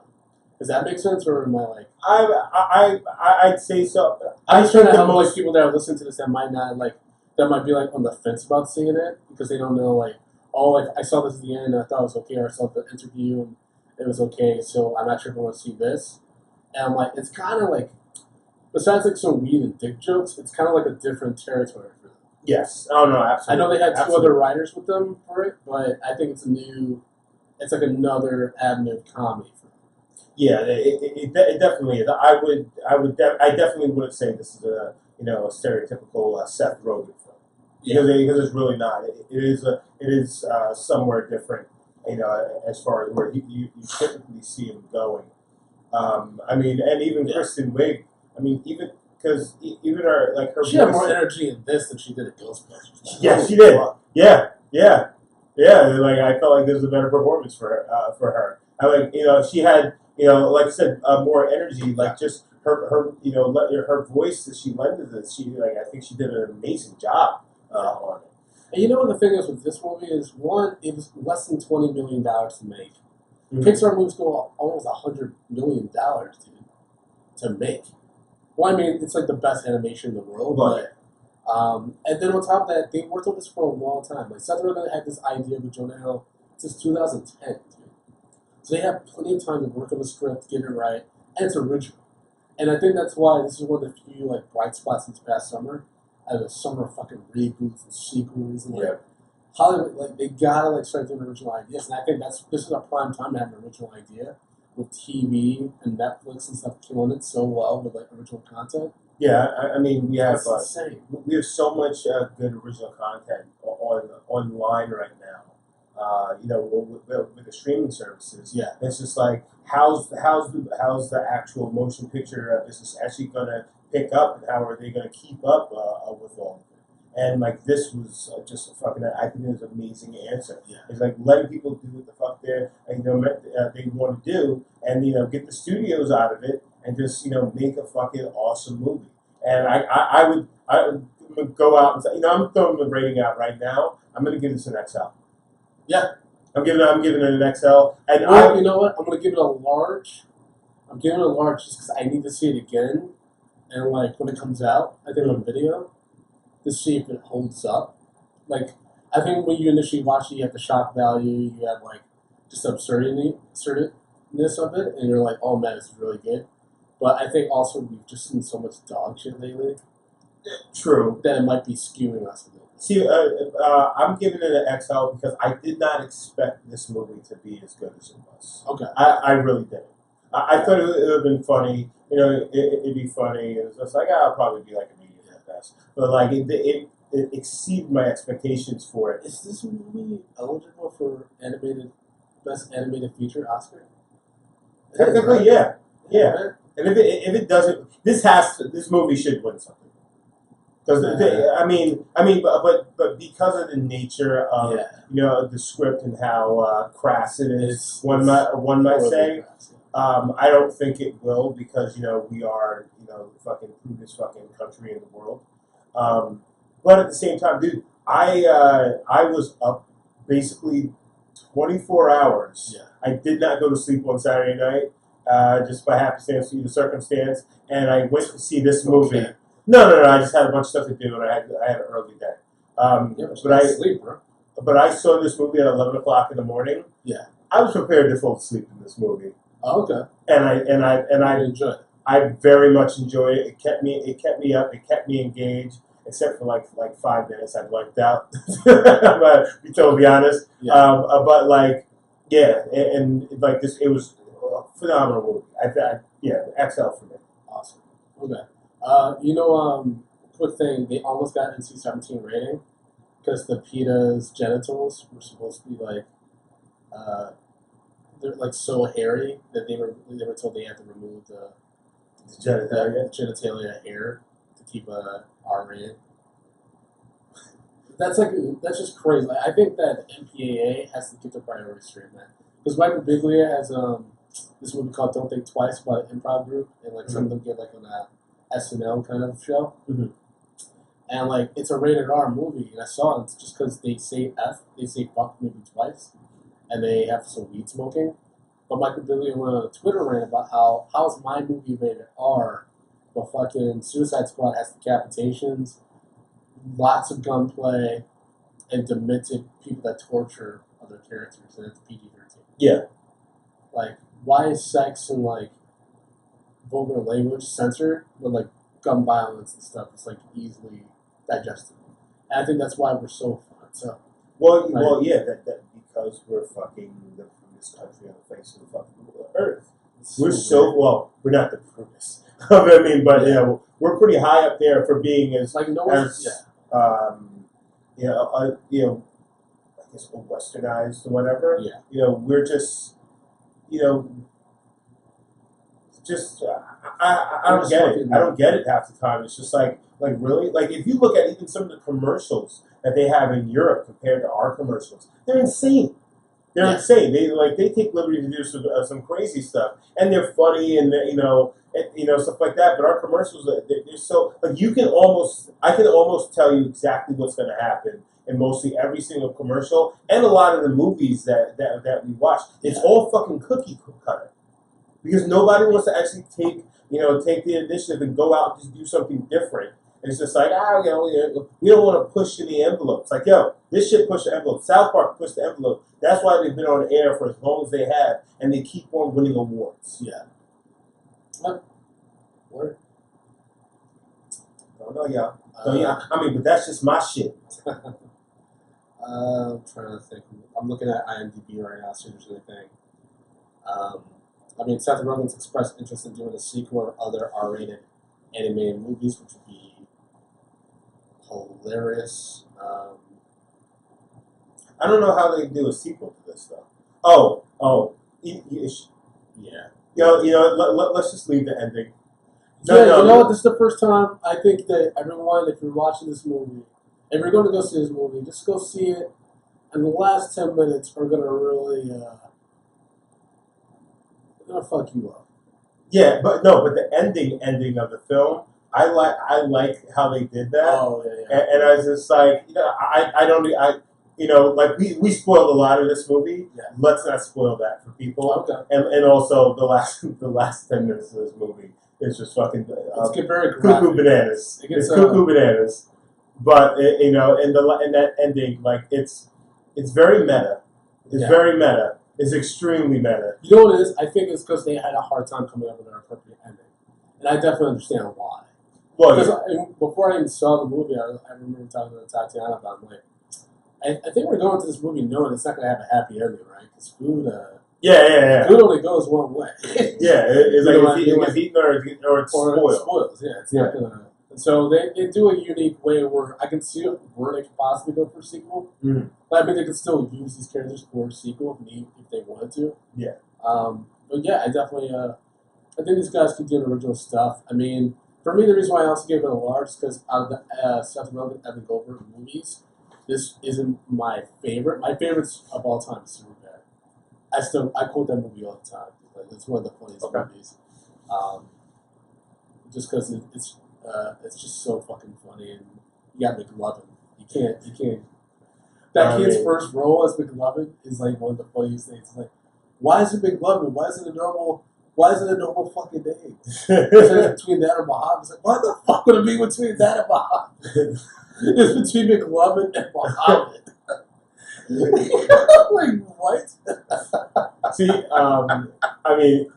Does that make sense, or am I like? I'd say so. I'm trying to help like people that are listening to this that might not like that might be like on the fence about seeing it because they don't know like like I saw this at the end and I thought it was okay, or I saw the interview and it was okay, so I'm not sure if I want to see this. And I'm like, it's kind of like besides like some weed and dick jokes, it's kind of like a different territory for them. Yes. Oh no, absolutely. I know they had two other writers with them for it, but I think it's it's like another avenue of comedy for them. Yeah, it definitely is. I definitely wouldn't say this is a stereotypical Seth Rogen film because it's really not. It is somewhere different, as far as where you typically see him going. I mean, and even Kristen Wiig. I mean, even because even her she had more energy in this than she did at Ghostbusters. Yeah, she did. Yeah. Like I felt like this was a better performance for her. I like she had like I said more energy. Like just her her voice that she lent to this. I think she did an amazing job on it. And the thing is with this movie is one, it was less than $20 million to make. Pixar movies go almost $100 million, dude, to make. Well, I mean, it's like the best animation in the world, but And then on top of that, they worked on this for a long time. Like Seth Rogen had this idea with Jonah Hill since 2010, dude. So they have plenty of time to work on the script, get it right, and it's original. And I think that's why this is one of the few like bright spots this past summer. Out of summer fucking reboots and sequels and like Hollywood, like they gotta like start doing original ideas. And I think this is a prime time to have an original idea with TV and Netflix and stuff killing it so well with like original content. Yeah, I mean, we have insane. We have so much good original content online right now. With the streaming services. Yeah, it's just like how's the actual motion picture business actually gonna pick up, and how are they gonna keep up with all of it? And like this was just a fucking, I think it was an amazing answer. Yeah. It's like letting people do what the fuck they want to do, and get the studios out of it, and just make a fucking awesome movie. And I would go out and say, I'm throwing the rating out right now. I'm gonna give this an XL. Yeah, I'm giving it an XL. And you know what? I'm gonna give it a large. I'm giving it a large just because I need to see it again, and like when it comes out, I think on video, to see if it holds up. Like I think when you initially watch it, you have the shock value, you have like just the absurdness of it, and you're like, oh man, this is really good. But I think also we've just seen so much dog shit lately. True. That it might be skewing us a little. See, I'm giving it an XL because I did not expect this movie to be as good as it was. Okay. I really didn't. I thought it would have been funny. It'd be funny. It was just like, it'll probably be like a medium at best. But like, it exceeded my expectations for it. Is this movie eligible for best animated feature Oscar? Technically, yeah. And if it doesn't, this movie should win something. Because but because of the nature of the script and how crass it is, one might say, I don't think it will, because we are the fucking crudest fucking country in the world. But at the same time, dude, I was up basically 24 hours. Yeah. I did not go to sleep on Saturday night, just by happenstance due to circumstance, and I went to see this movie. Okay. No. I just had a bunch of stuff to do, and I had an early day. But I saw this movie at 11 o'clock in the morning. Yeah. I was prepared to fall asleep in this movie. Oh, okay. And I enjoyed it. I very much enjoyed it. It kept me up. It kept me engaged. Except for like 5 minutes, I blanked out. To be totally honest. Yeah. But like, yeah, and like this, it was a phenomenal movie. XL for me. Awesome. Okay. Quick thing, they almost got NC-17 rating because the PETA's genitals were supposed to be like, they're like so hairy that they were told they had to remove the genitalia hair to keep a R rating. That's just crazy. Like, I think that the MPAA has to get their priorities straight, man. Because Michael Biglia has this movie called Don't Think Twice about an improv group, and like some of them get like on a SNL kind of show. Mm-hmm. And like it's a rated R movie, and I saw it. It's just because they say fuck maybe twice, and they have some weed smoking. But Michael Biglia went on a Twitter rant about how's my movie rated R, but fucking Suicide Squad has decapitations, lots of gunplay, and demented people that torture other characters, and it's PG-13. Yeah. Like, why is sex and like vulgar language censored, but like gun violence and stuff is like easily digestible? And I think that's why we're so fun. So, that because we're fucking the prudest country on the face of the fucking earth. We're not the prudest. I mean, but we're pretty high up there for being as like I guess westernized or whatever. Yeah. We're just I don't get it. I don't get it half the time. It's just like really? Like, if you look at even some of the commercials that they have in Europe compared to our commercials, they're insane. They're insane. They take liberty to do some crazy stuff, and they're funny and stuff like that. But our commercials, they're so like I can almost tell you exactly what's going to happen in mostly every single commercial, and a lot of the movies that we watch. It's all fucking cookie cutter. Because nobody wants to actually take the initiative and go out and just do something different. It's just like, we don't want to push any envelopes. Like, yo, this shit pushed the envelope. South Park pushed the envelope. That's why they've been on the air for as long as they have, and they keep on winning awards. Yeah. What? Word? Don't know, y'all. But that's just my shit. I'm trying to think. I'm looking at IMDb right now, see if there's anything. Seth Rogen's expressed interest in doing a sequel or other R-rated animated movies, which would be hilarious. I don't know how they do a sequel to this though. Yeah. Let's just leave the ending. This is the first time I think that everyone, if you're watching this movie, if you're going to go see this movie, just go see it, and the last 10 minutes are going to really, they're going to fuck you up. Yeah, but the ending of the film, I like how they did that. Oh, yeah. And I was just like, we spoiled a lot of this movie. Yeah. Let's not spoil that for people. Okay. And also the last 10 minutes of this movie is just fucking it's very cuckoo bananas. It's cuckoo bananas. But in that ending, like it's very meta. It's very meta. It's extremely meta. You know what it is? I think it's because they had a hard time coming up with an appropriate ending, and I definitely understand why. Well, because before I even saw the movie, I remember talking to Tatiana about like, I think we're going to this movie knowing it's not going to have a happy ending, right? Because food, food only goes one way. Yeah, it's like eaten or it's spoiled. Spoils, yeah. It's not gonna. So they do a unique way where I can see where they could possibly go for a sequel. Mm-hmm. But I mean, they could still use these characters for a sequel if they wanted to. Yeah. But yeah, I definitely, I think these guys could do original stuff. I mean, for me, the reason why I also gave it a large is because out of the Seth Rogen, Evan Goldberg movies, this isn't my favorite. My favorites of all time is Superbad. I quote that movie all the time. Like, it's one of the funniest movies. Just because it's just so fucking funny, and you got McLovin. You can't. That kid's first role as McLovin is like one of the funniest things. It's like, why is it McLovin? Why is it a normal fucking name? It's between that and Muhammad. It's like, why the fuck would it be between that and Muhammad? It's between McLovin and Muhammad. Like, what? See,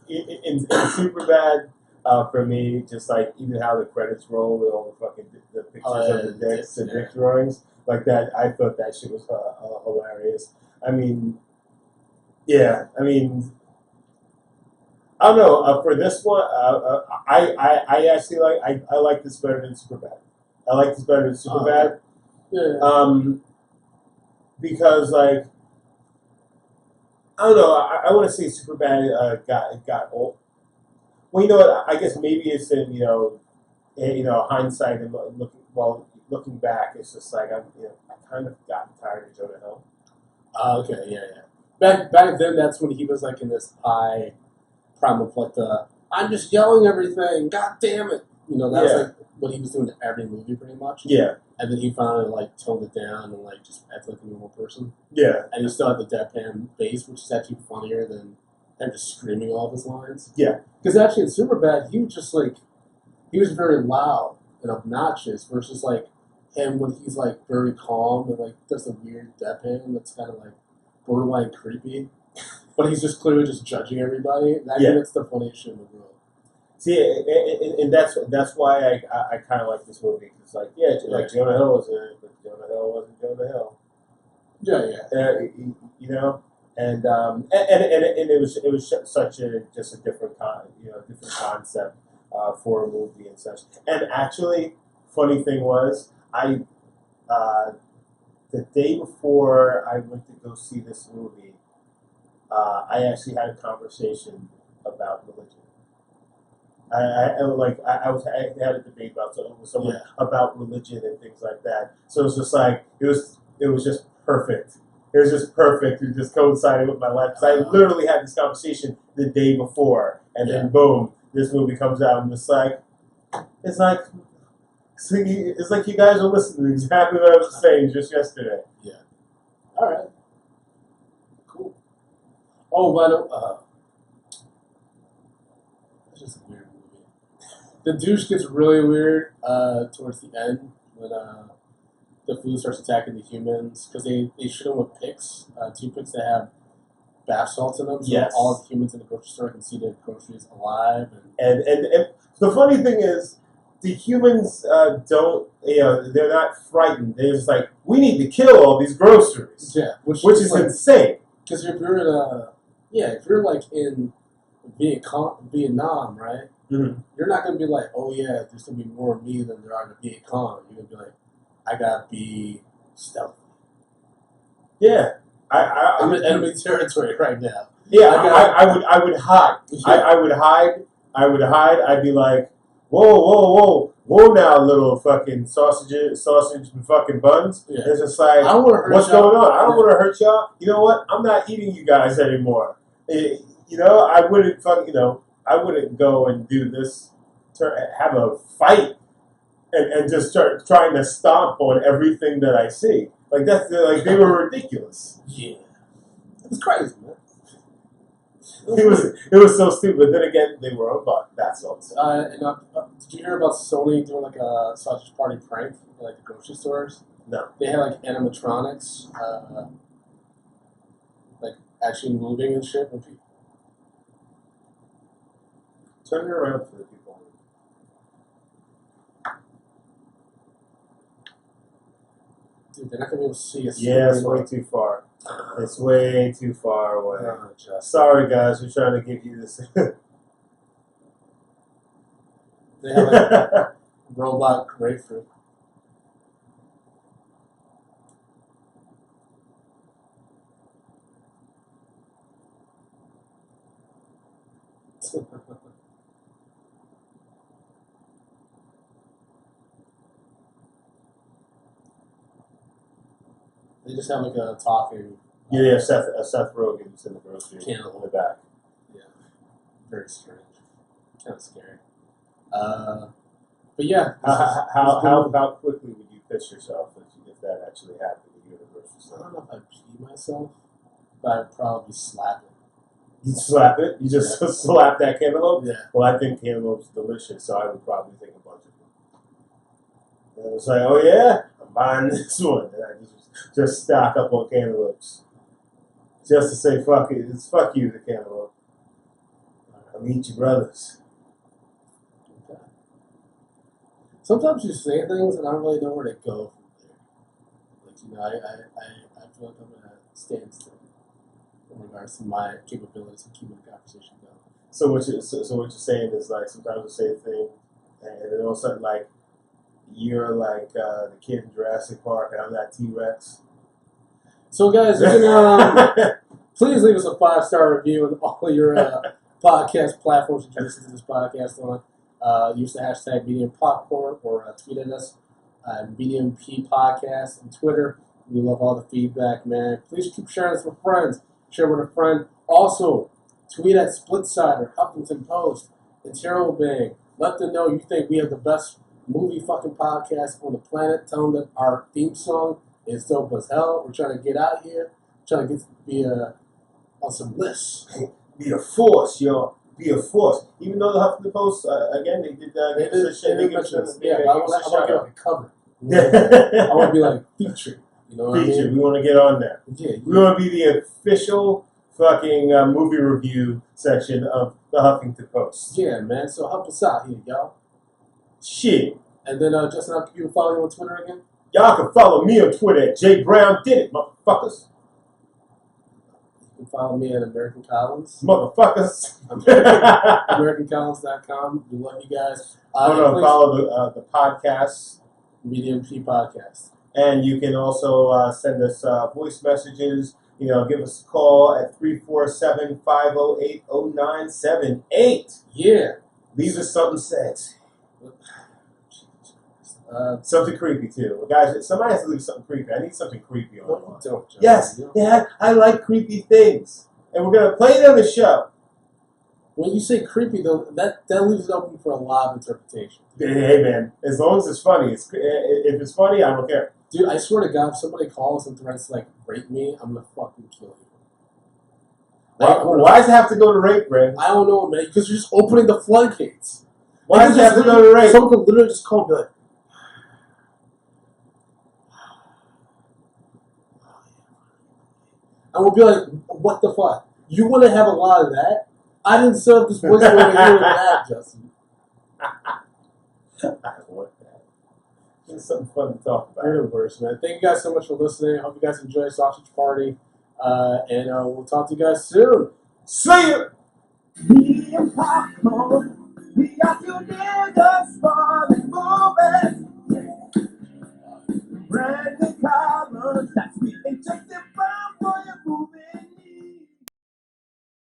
in Superbad, for me, just like even how the credits roll with all the fucking the pictures of the dicks and dick drawings, like that, I thought that shit was hilarious. I don't know. For this one, I actually I like this better than Superbad. I like this better than Superbad. Because like I don't know. I want to say Superbad got old. Well, you know what? I guess maybe it's in hindsight and looking back, it's just like I kind of got tired of Jonah Hill. Okay, yeah. Back then, that's when he was like in this high prime of like I'm just yelling everything. God damn it! That was like what he was doing in every movie, pretty much. Yeah. And then he finally like toned it down and like just acted like a normal person. Yeah. And he still had the deadpan bass, which is actually funnier than him just screaming all of his lines. Yeah. Because actually in Superbad, he was just like he was very loud and obnoxious versus like him when he's like very calm and like does the weird deadpan that's kind of like borderline creepy. But he's just clearly just judging everybody. And I think that's the funniest shit in the world. See, and that's why I kind of like this movie. It's like, like Jonah Hill was in it, but Jonah Hill wasn't Jonah Hill. Yeah. And it was such a different concept for a movie and such. And actually, funny thing was, the day before I went to go see this movie, I actually had a conversation about religion. I had a debate about with someone about religion and things like that. So it was just like it was just perfect. It was just perfect. It just coincided with my life because I literally had this conversation the day before, and then boom, this movie comes out, and it's like you guys are listening to exactly what I was saying just yesterday. Yeah. All right. Cool. Oh, by the way, it's just a weird movie. The douche gets really weird towards the end when the food starts attacking the humans because they shoot them with picks, toothpicks that have bath salts in them, so Yes. all the humans in the grocery store can see the groceries alive. And the funny thing is, the humans don't, they're not frightened. They're just like, we need to kill all these groceries. Yeah, which is like, insane. Because if you're if you're like in Vietnam, right? Mm-hmm. You're not gonna be like, oh yeah, there's gonna be more of me than there are in the Viet Cong. You're gonna be like, I gotta be stealthy. Yeah, I'm in enemy territory right now. Yeah, I would hide. I would hide. I'd be like, whoa now, little fucking sausage and fucking buns. Yeah. It's just like, what's going on? I don't want to hurt y'all. You know what? I'm not eating you guys anymore. I wouldn't I wouldn't go and do this, have a fight and just start trying to stomp on everything that I see. Like they were ridiculous. Yeah, it was crazy, man. It was so stupid. Then again, they were on bath salts. Did you hear about Sony doing like a sausage party prank in like the grocery stores? No. They had like animatronics, like actually moving and shit. And Turn it around for the people. Dude, they're not gonna be able to see us. Yeah, it's way too far. It's way too far away. Sorry, guys. We're trying to give you this. They have like robot grapefruit. They just have like a talking. Yeah, Seth Rogen's in the grocery Cantaloupe. in the back. Yeah, very strange, kind of scary. But yeah, how quickly would you piss yourself if that actually happened in the grocery I store? don't know if I'd pee myself, but I'd probably slap it. You slap it? You just slap that cantaloupe? Yeah. Well, I think cantaloupe's delicious, so I would probably take a bunch of them. And it's like, oh yeah, I'm buying this one. And I just stock up on cantaloupes. Just to say fuck it. It's fuck you, the cantaloupe. I'll eat your brothers. Okay. Sometimes you say things and I don't really know where to go from there. Like, I feel like I'm at a standstill in regards to my capabilities of keeping the conversation going. So what you're saying is like sometimes you say a thing and then all of a sudden like you're like the kid in Jurassic Park and I'm that T-Rex. So guys, you can please leave us a 5-star review on all your podcast platforms that you listen to this podcast on. Use the hashtag MediumPopcorn or tweet at us MediumP Podcast on Twitter. We love all the feedback, man. Please keep sharing this with friends. Share with a friend. Also, tweet at Splitsider, Huffington Post, and Terrell Bang. Let them know you think we have the best movie fucking podcast on the planet. Tell them that our theme song is dope as hell. We're trying to get out here. Trying to be on some lists. Be a force, yo. Be a force. Even though the Huffington Post, again, they did that. They did mention us. Yeah, but I want to get on the cover. I want to be like featured. You know what I mean? We want to get on there. Yeah, we want to be the official fucking movie review section of the Huffington Post. Yeah, man. So help us out here, y'all. Shit. And then, Justin, how can people follow you on Twitter again? Y'all can follow me on Twitter at JBrownDidIt, motherfuckers. You can follow me at American Collins. Motherfuckers. AmericanCollins.com. We love you guys. Follow the podcast. MediumP Podcast. And you can also send us voice messages. You know, give us a call at 347-508-0978. Yeah. Leave us something sexy. Something creepy, too. Well, guys, somebody has to leave something creepy. I need something creepy on the line. Don't, Justin. Yes, yeah, I like creepy things. And we're going to play it on the show. When you say creepy, though, that leaves it open for a lot of interpretation. Hey, man, as long as it's funny. If it's funny, I don't care. Dude, I swear to God, if somebody calls and threatens to, like, rape me, I'm going to fucking kill you. Why does it have to go to rape, Brandon? I don't know, man, because you're just opening the floodgates. Why does he have to go to the race? Someone could literally just call and be like, and we'll be like, what the fuck? You want to have a lot of that? I didn't set up this voice over here with that, Justin. I want that. It's something fun to talk about. You're the worst, man. Thank you guys so much for listening. I hope you guys enjoy Sausage Party. And we'll talk to you guys soon. See ya! Medium popcorn, we are together for the moment. Brand new colors, that's the interesting